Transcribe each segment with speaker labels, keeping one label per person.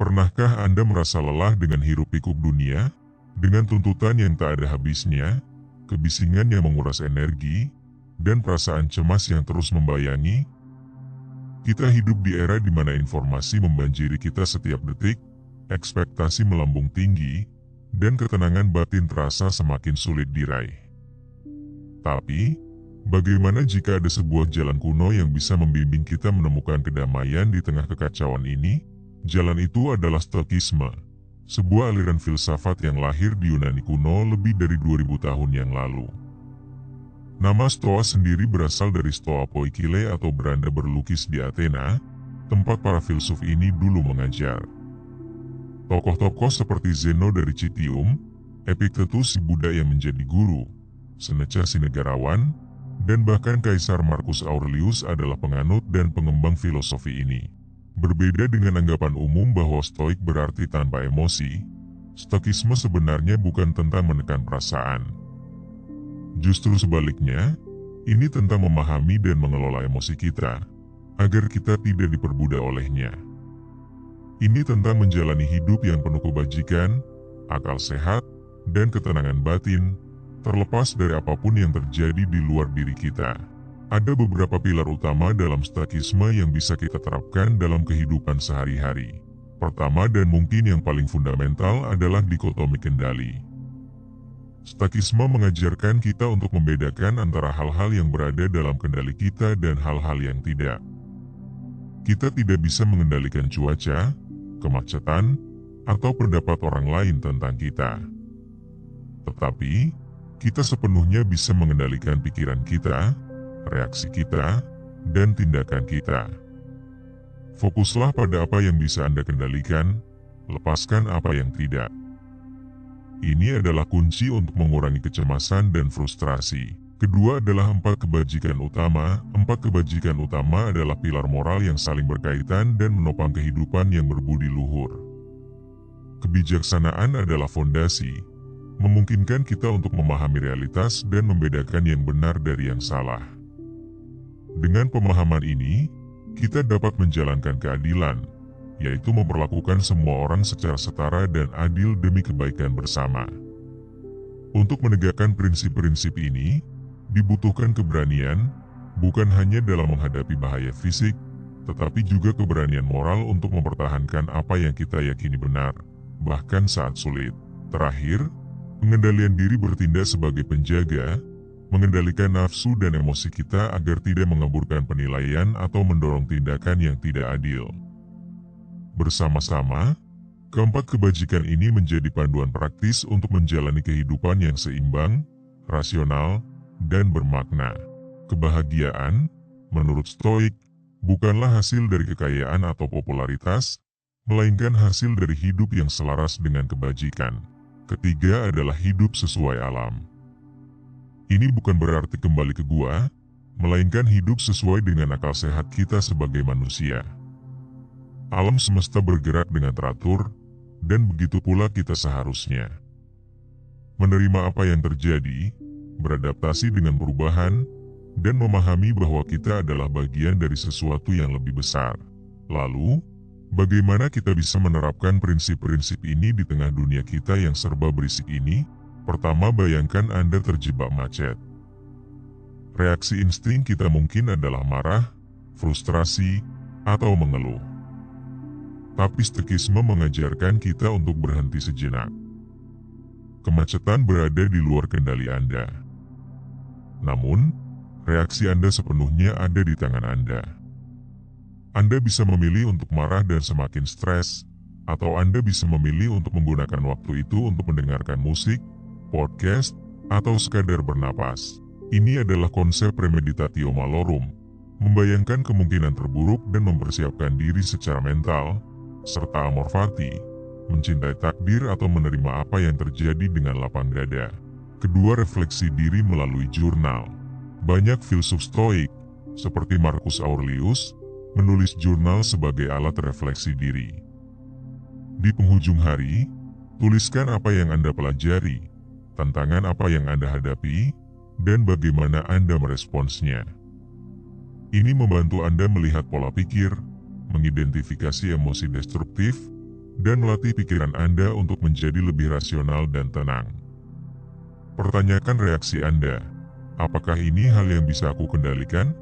Speaker 1: Pernahkah Anda merasa lelah dengan hiruk-pikuk dunia? Dengan tuntutan yang tak ada habisnya, kebisingan yang menguras energi, dan perasaan cemas yang terus membayangi? Kita hidup di era di mana informasi membanjiri kita setiap detik, ekspektasi melambung tinggi, dan ketenangan batin terasa semakin sulit diraih. Tapi, bagaimana jika ada sebuah jalan kuno yang bisa membimbing kita menemukan kedamaian di tengah kekacauan ini? Jalan itu adalah Stoikisme, sebuah aliran filsafat yang lahir di Yunani kuno lebih dari 2000 tahun yang lalu. Nama Stoa sendiri berasal dari Stoa Poikile atau beranda berlukis di Athena, tempat para filsuf ini dulu mengajar. Tokoh-tokoh seperti Zeno dari Citium, Epictetus si Buddha yang menjadi guru, Seneca si negarawan, dan bahkan Kaisar Marcus Aurelius adalah penganut dan pengembang filosofi ini. Berbeda dengan anggapan umum bahwa stoik berarti tanpa emosi, stoikisme sebenarnya bukan tentang menekan perasaan. Justru sebaliknya, ini tentang memahami dan mengelola emosi kita, agar kita tidak diperbudak olehnya. Ini tentang menjalani hidup yang penuh kebajikan, akal sehat, dan ketenangan batin, terlepas dari apapun yang terjadi di luar diri kita. Ada beberapa pilar utama dalam stoikisme yang bisa kita terapkan dalam kehidupan sehari-hari. Pertama dan mungkin yang paling fundamental adalah dikotomi kendali. Stoikisme mengajarkan kita untuk membedakan antara hal-hal yang berada dalam kendali kita dan hal-hal yang tidak. Kita tidak bisa mengendalikan cuaca, kemacetan, atau pendapat orang lain tentang kita. Tetapi, kita sepenuhnya bisa mengendalikan pikiran kita, reaksi kita, dan tindakan kita. Fokuslah pada apa yang bisa Anda kendalikan, lepaskan apa yang tidak. Ini adalah kunci untuk mengurangi kecemasan dan frustrasi. Kedua adalah 4 kebajikan utama. 4 kebajikan utama adalah pilar moral yang saling berkaitan dan menopang kehidupan yang berbudi luhur. Kebijaksanaan adalah fondasi, memungkinkan kita untuk memahami realitas dan membedakan yang benar dari yang salah. Dengan pemahaman ini, kita dapat menjalankan keadilan, yaitu memperlakukan semua orang secara setara dan adil demi kebaikan bersama. Untuk menegakkan prinsip-prinsip ini, dibutuhkan keberanian, bukan hanya dalam menghadapi bahaya fisik, tetapi juga keberanian moral untuk mempertahankan apa yang kita yakini benar, bahkan saat sulit. Terakhir, pengendalian diri bertindak sebagai penjaga, mengendalikan nafsu dan emosi kita agar tidak mengaburkan penilaian atau mendorong tindakan yang tidak adil. Bersama-sama, keempat kebajikan ini menjadi panduan praktis untuk menjalani kehidupan yang seimbang, rasional, dan bermakna. Kebahagiaan, menurut Stoik, bukanlah hasil dari kekayaan atau popularitas, melainkan hasil dari hidup yang selaras dengan kebajikan. Ketiga adalah hidup sesuai alam. Ini bukan berarti kembali ke gua, melainkan hidup sesuai dengan akal sehat kita sebagai manusia. Alam semesta bergerak dengan teratur, dan begitu pula kita seharusnya. Menerima apa yang terjadi, beradaptasi dengan perubahan, dan memahami bahwa kita adalah bagian dari sesuatu yang lebih besar. Lalu, bagaimana kita bisa menerapkan prinsip-prinsip ini di tengah dunia kita yang serba berisik ini? Pertama, bayangkan Anda terjebak macet. Reaksi insting kita mungkin adalah marah, frustrasi, atau mengeluh. Tapi stoikisme mengajarkan kita untuk berhenti sejenak. Kemacetan berada di luar kendali Anda. Namun, reaksi Anda sepenuhnya ada di tangan Anda. Anda bisa memilih untuk marah dan semakin stres, atau Anda bisa memilih untuk menggunakan waktu itu untuk mendengarkan musik, podcast, atau sekadar bernapas. Ini adalah konsep premeditatio malorum, membayangkan kemungkinan terburuk dan mempersiapkan diri secara mental, serta amor fati, mencintai takdir atau menerima apa yang terjadi dengan lapang dada. Kedua, refleksi diri melalui jurnal. Banyak filsuf stoik, seperti Marcus Aurelius, menulis jurnal sebagai alat refleksi diri. Di penghujung hari, tuliskan apa yang Anda pelajari, tantangan apa yang Anda hadapi, dan bagaimana Anda meresponsnya. Ini membantu Anda melihat pola pikir, mengidentifikasi emosi destruktif, dan melatih pikiran Anda untuk menjadi lebih rasional dan tenang. Pertanyakan reaksi Anda. Apakah ini hal yang bisa aku kendalikan?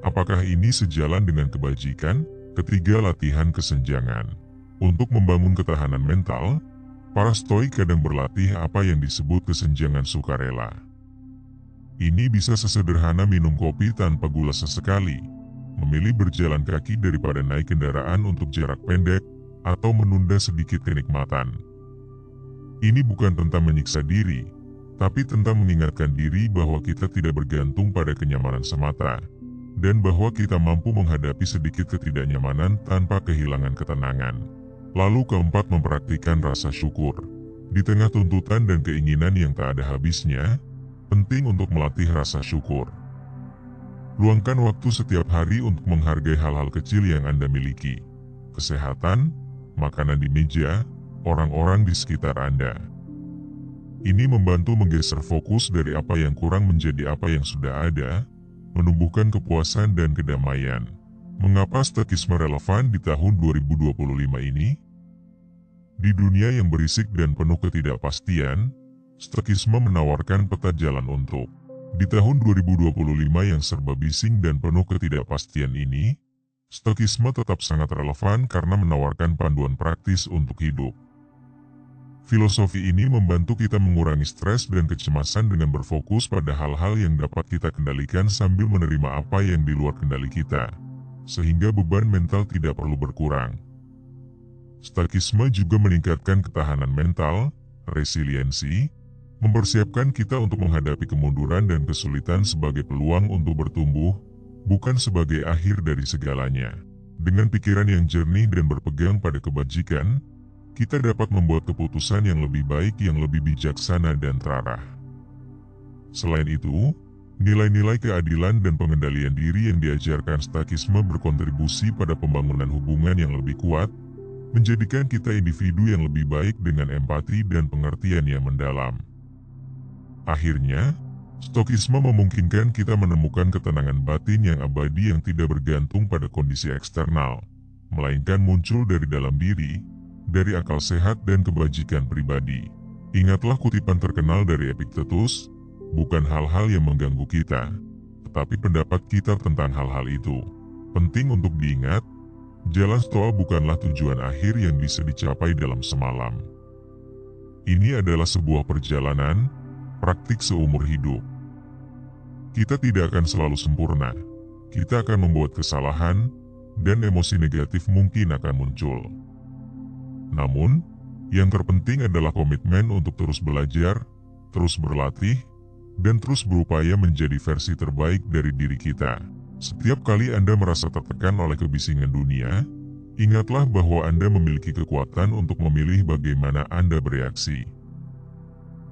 Speaker 1: Apakah ini sejalan dengan kebajikan? Ketiga, latihan kesenjangan. Untuk membangun ketahanan mental, para stoik kadang berlatih apa yang disebut kesenjangan sukarela. Ini bisa sesederhana minum kopi tanpa gula sesekali, memilih berjalan kaki daripada naik kendaraan untuk jarak pendek, atau menunda sedikit kenikmatan. Ini bukan tentang menyiksa diri, tapi tentang mengingatkan diri bahwa kita tidak bergantung pada kenyamanan semata, dan bahwa kita mampu menghadapi sedikit ketidaknyamanan tanpa kehilangan ketenangan. Lalu keempat, mempraktikkan rasa syukur. Di tengah tuntutan dan keinginan yang tak ada habisnya, penting untuk melatih rasa syukur. Luangkan waktu setiap hari untuk menghargai hal-hal kecil yang Anda miliki. Kesehatan, makanan di meja, orang-orang di sekitar Anda. Ini membantu menggeser fokus dari apa yang kurang menjadi apa yang sudah ada, menumbuhkan kepuasan dan kedamaian. Mengapa stoikisme relevan di tahun 2025 ini? Di dunia yang berisik dan penuh ketidakpastian, stoikisme menawarkan peta jalan untuk di tahun 2025 yang serba bising dan penuh ketidakpastian ini. Stoikisme tetap sangat relevan karena menawarkan panduan praktis untuk hidup. Filosofi ini membantu kita mengurangi stres dan kecemasan dengan berfokus pada hal-hal yang dapat kita kendalikan sambil menerima apa yang di luar kendali kita, sehingga beban mental tidak perlu berkurang. Stoikisme juga meningkatkan ketahanan mental, resiliensi, mempersiapkan kita untuk menghadapi kemunduran dan kesulitan sebagai peluang untuk bertumbuh, bukan sebagai akhir dari segalanya. Dengan pikiran yang jernih dan berpegang pada kebajikan, kita dapat membuat keputusan yang lebih baik, yang lebih bijaksana dan terarah. Selain itu, nilai-nilai keadilan dan pengendalian diri yang diajarkan stoikisme berkontribusi pada pembangunan hubungan yang lebih kuat, menjadikan kita individu yang lebih baik dengan empati dan pengertian yang mendalam. Akhirnya, stoikisme memungkinkan kita menemukan ketenangan batin yang abadi yang tidak bergantung pada kondisi eksternal, melainkan muncul dari dalam diri, dari akal sehat dan kebajikan pribadi. Ingatlah kutipan terkenal dari Epictetus, bukan hal-hal yang mengganggu kita, tetapi pendapat kita tentang hal-hal itu. Penting untuk diingat, jalan stoa bukanlah tujuan akhir yang bisa dicapai dalam semalam. Ini adalah sebuah perjalanan, praktik seumur hidup. Kita tidak akan selalu sempurna. Kita akan membuat kesalahan, dan emosi negatif mungkin akan muncul. Namun, yang terpenting adalah komitmen untuk terus belajar, terus berlatih, dan terus berupaya menjadi versi terbaik dari diri kita. Setiap kali Anda merasa tertekan oleh kebisingan dunia, ingatlah bahwa Anda memiliki kekuatan untuk memilih bagaimana Anda bereaksi.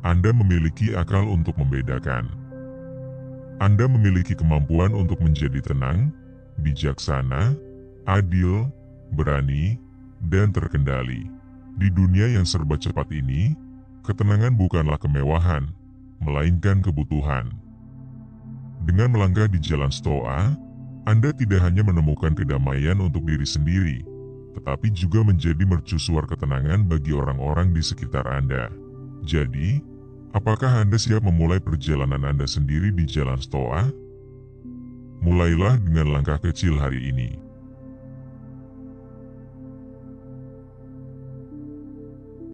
Speaker 1: Anda memiliki akal untuk membedakan. Anda memiliki kemampuan untuk menjadi tenang, bijaksana, adil, berani, dan terkendali. Di dunia yang serba cepat ini, ketenangan bukanlah kemewahan, melainkan kebutuhan. Dengan melangkah di jalan stoa, Anda tidak hanya menemukan kedamaian untuk diri sendiri, tetapi juga menjadi mercusuar ketenangan bagi orang-orang di sekitar Anda. Jadi, apakah Anda siap memulai perjalanan Anda sendiri di jalan stoa? Mulailah dengan langkah kecil hari ini.